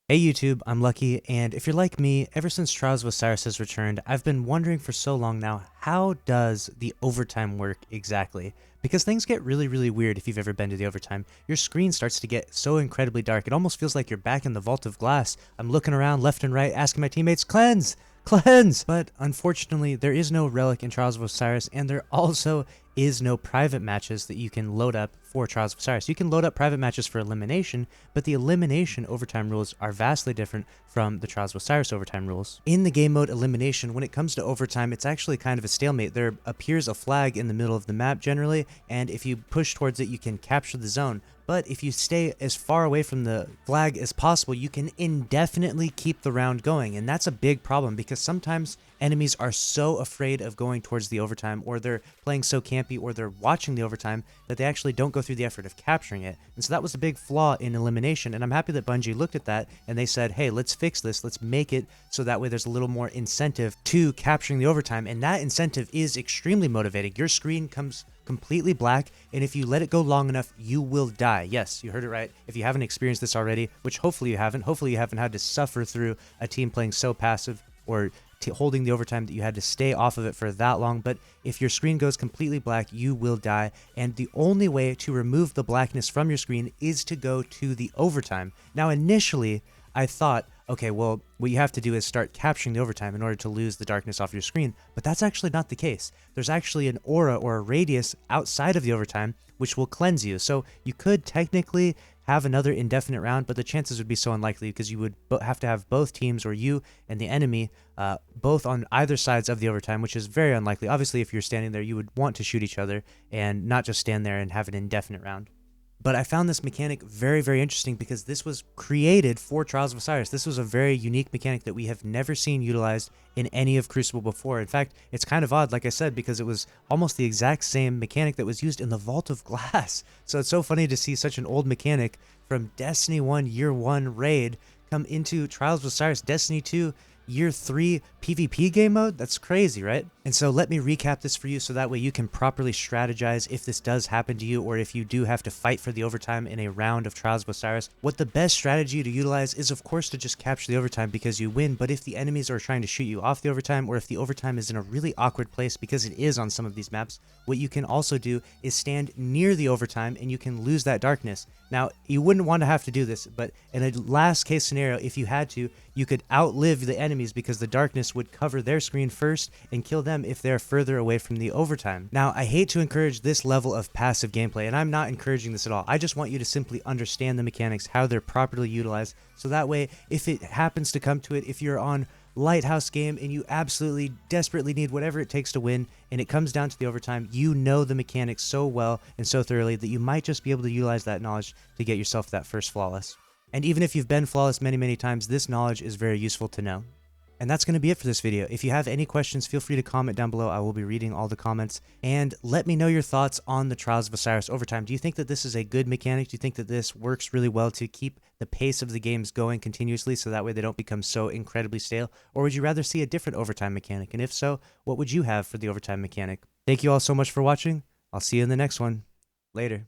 Hey YouTube, I'm Lucky, and if you're like me, ever since Trials of Osiris has returned, I've been wondering for so long now, how does the overtime work exactly? Because things get really weird if you've ever been to the overtime. Your screen starts to get so incredibly dark, it almost feels like you're back in the Vault of Glass. I'm looking around left and right, asking my teammates, cleanse! Cleanse! But unfortunately, there is no relic in Trials of Osiris, and there also is no private matches that you can load up for Trials of Osiris. You can load up private matches for elimination, but the elimination overtime rules are vastly different from the Trials of Osiris overtime rules. In the game mode elimination, when it comes to overtime, it's actually kind of a stalemate. There appears a flag in the middle of the map generally, and if you push towards it, you can capture the zone. But if you stay as far away from the flag as possible, you can indefinitely keep the round going. And that's a big problem because sometimes enemies are so afraid of going towards the overtime, or they're playing so campy, or they're watching the overtime that they actually don't go through the effort of capturing it. And so that was a big flaw in elimination. And I'm happy that Bungie looked at that and they said, hey, let's fix this. Let's make it so that way there's a little more incentive to capturing the overtime. And that incentive is extremely motivating. Your screen comes completely black, and if you let it go long enough, you will die. Yes, you heard it right. If you haven't experienced this already, which hopefully you haven't had to suffer through a team playing so passive or holding the overtime that you had to stay off of it for that long, but if your screen goes completely black, you will die, and the only way to remove the blackness from your screen is to go to the overtime. Now, initially, I thought, okay, well, what you have to do is start capturing the overtime in order to lose the darkness off your screen, but that's actually not the case. There's actually an aura or a radius outside of the overtime which will cleanse you, so you could technically have another indefinite round, but the chances would be so unlikely because you would have to have both teams, or you and the enemy, both on either sides of the overtime, which is very unlikely. Obviously, if you're standing there, you would want to shoot each other and not just stand there and have an indefinite round. But I found this mechanic very interesting because this was created for Trials of Osiris. This was a very unique mechanic that we have never seen utilized in any of Crucible before. In fact, it's kind of odd, like I said, because it was almost the exact same mechanic that was used in the Vault of Glass. So it's so funny to see such an old mechanic from Destiny 1 Year 1 raid come into Trials of Osiris Destiny 2 Year 3 PvP game mode. That's crazy, right? And so let me recap this for you so that way you can properly strategize if this does happen to you, or if you do have to fight for the overtime in a round of Trials of Osiris. What the best strategy to utilize is, of course, to just capture the overtime because you win, but if the enemies are trying to shoot you off the overtime, or if the overtime is in a really awkward place, because it is on some of these maps, what you can also do is stand near the overtime and you can lose that darkness. Now, you wouldn't want to have to do this, but in a last case scenario, if you had to, you could outlive the enemies because the darkness would cover their screen first and kill them if they're further away from the overtime. Now, I hate to encourage this level of passive gameplay, and I'm not encouraging this at all. I just want you to simply understand the mechanics, how they're properly utilized, so that way, if it happens to come to it, if you're on Lighthouse game and you absolutely desperately need whatever it takes to win, and it comes down to the overtime, you know the mechanics so well and so thoroughly that you might just be able to utilize that knowledge to get yourself that first flawless. And even if you've been flawless many times, this knowledge is very useful to know. And that's going to be it for this video. If you have any questions, feel free to comment down below. I will be reading all the comments. And let me know your thoughts on the Trials of Osiris overtime. Do you think that this is a good mechanic? Do you think that this works really well to keep the pace of the games going continuously so that way they don't become so incredibly stale? Or would you rather see a different overtime mechanic? And if so, what would you have for the overtime mechanic? Thank you all so much for watching. I'll see you in the next one. Later.